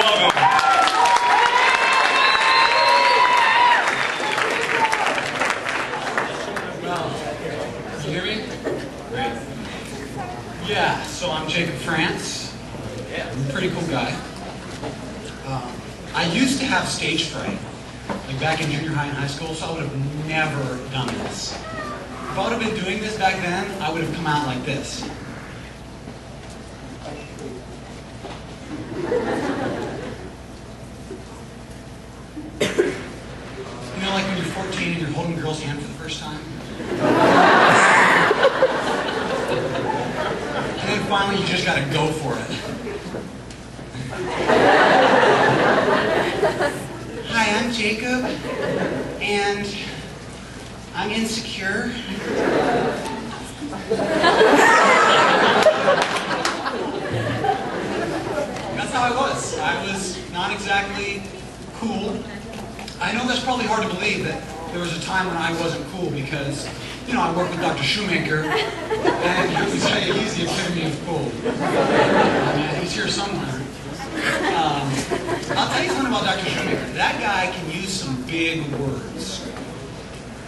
love him. Well, can you hear me? Great. Yeah, so I'm Frantz. Yeah, I'm a pretty cool guy. I used to have stage fright, like back in junior high and high school, so I would have never done this. If I would have been doing this back then, I would have come out like this. You know, like when you're 14 and you're holding a girl's hand for the first time? And then finally you just gotta go for it. Hi, I'm Jacob, and I'm insecure. That's how I was. I was not exactly cool. I know that's probably hard to believe that there was a time when I wasn't cool because, you know, I worked with Dr. Shoemaker, and let me tell you, he's the epitome of cool. He's here somewhere. I'll tell you something about Dr. Shoemaker. That guy can use some big words.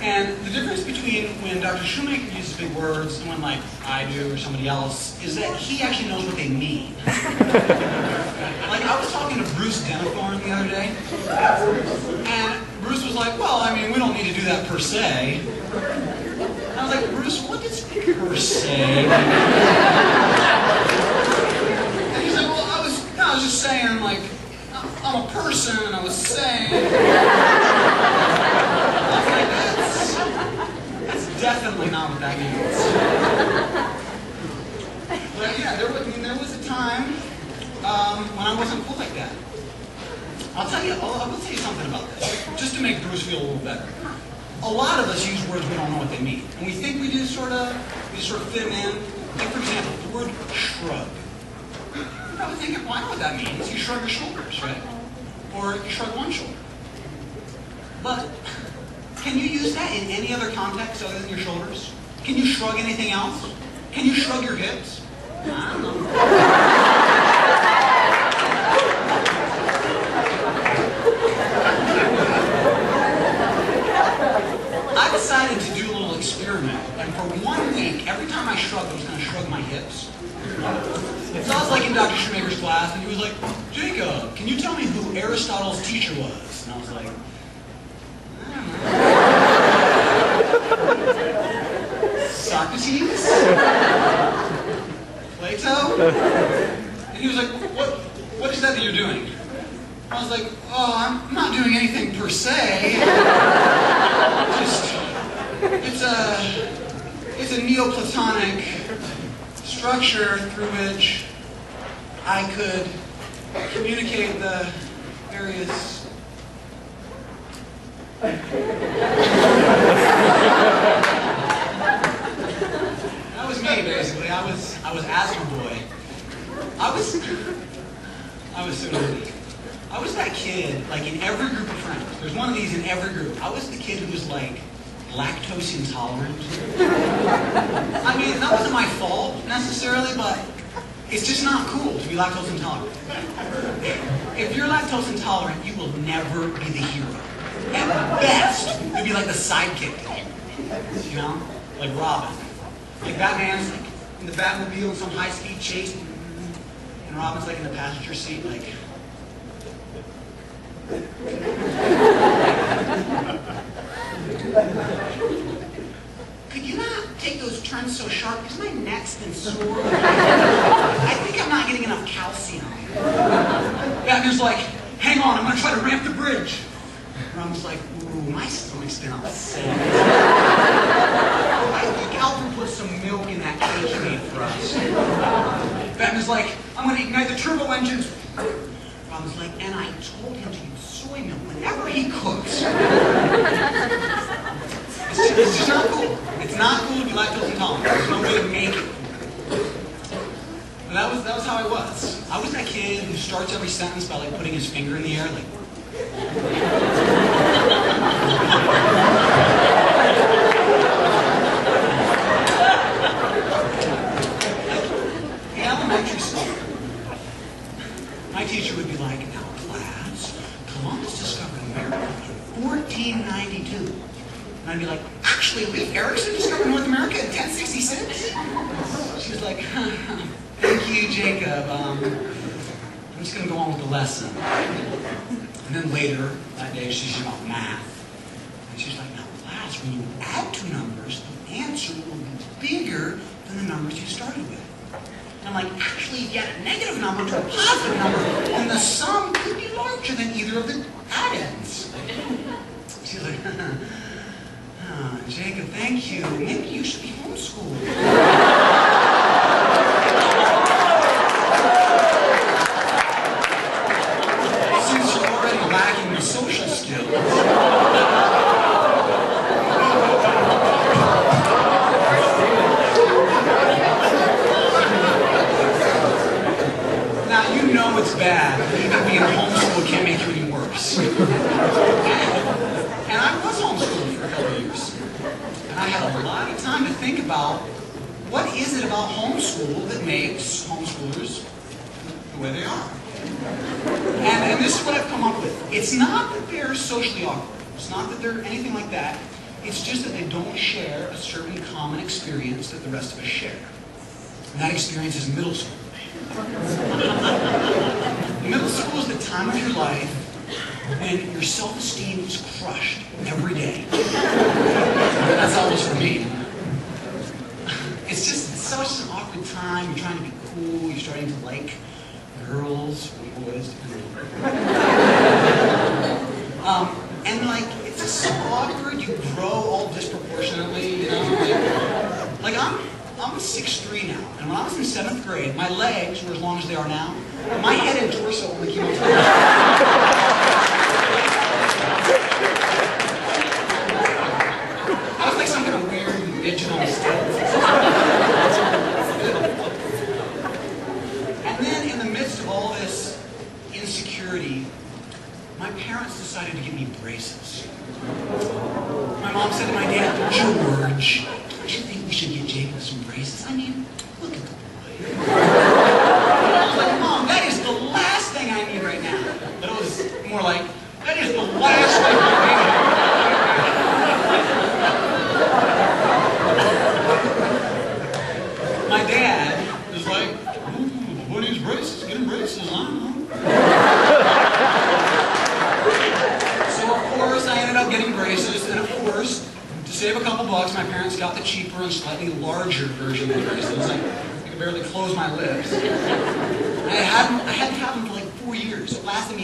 And the difference between when Dr. Shoemaker uses big words and when, like, I do or somebody else is that he actually knows what they mean. Like, I was talking to Bruce Denethorn the other day, and Bruce was like, well, I mean, we don't need to do that per se. And I was like, Bruce, what does per se mean? And he's like, well, I was just saying, like, I'm a person, and I was saying. I was like, that's definitely not what that means. But yeah, there was a time when I wasn't cool like that. I will tell you something about this, just to make Bruce feel a little better. A lot of us use words we don't know what they mean, and we think we do sort of fit them in. Like, for example, the word shrug. You're probably thinking, well, I know what that means. You shrug your shoulders, right? Or you shrug one shoulder. But can you use that in any other context other than your shoulders? Can you shrug anything else? Can you shrug your hips? I don't know. I decided to do a little experiment, and for 1 week, every time I shrugged, I was going to shrug my hips. So I was like in Dr. Shoemaker's class, and he was like, Jacob, can you tell me who Aristotle's teacher was? And I was like, Socrates? Plato? And he was like, what is that you're doing? I was like, oh, I'm not doing anything per se. It's a Neoplatonic structure through which I could communicate the various That was me, basically. I was asthma boy. I was so nerdy. I was that kid, like in every group of friends. There's one of these in every group. I was the kid who was like lactose intolerant. I mean, that wasn't my fault necessarily, but it's just not cool to be lactose intolerant. If you're lactose intolerant, you will never be the hero. At best, you'll be like the sidekick. You know? Like Robin. Like Batman's like in the Batmobile in some high-speed chase, and Robin's like in the passenger seat, like. Could you not take those turns so sharp? Because my neck's been sore. I think I'm not getting enough calcium. Batman's like, hang on, I'm going to try to ramp the bridge. Robin's like, ooh, my stomach's been upset. I think Alfred put some milk in that cake he made for us. Batman's like, I'm going to ignite the turbo engines. Robin's like, and I told him to use soy milk whenever he cooks. It's just not cool. It's not cool to be lactose intolerant. There's no way to make it cool. But that was how I was. I was that kid who starts every sentence by like putting his finger in the air, like. In elementary school, my teacher would be like, now, class, Columbus discovered America in 1492. And I'd be like, actually, Leif Erikson discovered North America in 1066? She was like, thank you, Jacob. I'm just going to go on with the lesson. And then later that day, she's about math. And she's like, now, class, when you add two numbers, the answer will be bigger than the numbers you started with. And I'm like, actually, if you add a negative number to a positive number, then the sum could be larger than either of the add-ins. She's like, oh, Jacob, thank you. Maybe you should be homeschooled. Since you're already lacking the social skills. Now, you know it's bad. Even being homeschooled can't make you any worse. And I was homeschooled for a couple of years. And I had a lot of time to think about what is it about homeschool that makes homeschoolers the way they are. And this is what I've come up with. It's not that they're socially awkward. It's not that they're anything like that. It's just that they don't share a certain common experience that the rest of us share. And that experience is middle school. Middle school is the time of your life when your self-esteem is crushed every day. That's always for me. It's such an awkward time. You're trying to be cool. You're starting to like girls or boys, depending on. And like, it's just so awkward. You grow all disproportionately, you know. Like I'm 6'3" now, and when I was in 7th grade, my legs were as long as they are now. My head and torso only came up. I was like some kind of weird midget on stilts. And then, in the midst of all this insecurity, my parents decided to give me braces. My mom said to my dad, George, don't you think we should get Jacob some braces? I mean, look at the boy. I was like, Mom, that is the last thing I need right now. But it was more like, that is the last thing I need. My dad was like, ooh, what needs braces? Get him braces, huh? So of course I ended up getting braces, and of course, to save a couple bucks, my parents got the cheaper and slightly larger version of the braces. I could barely close my lips. I had to have them for like 4 years. It lasted me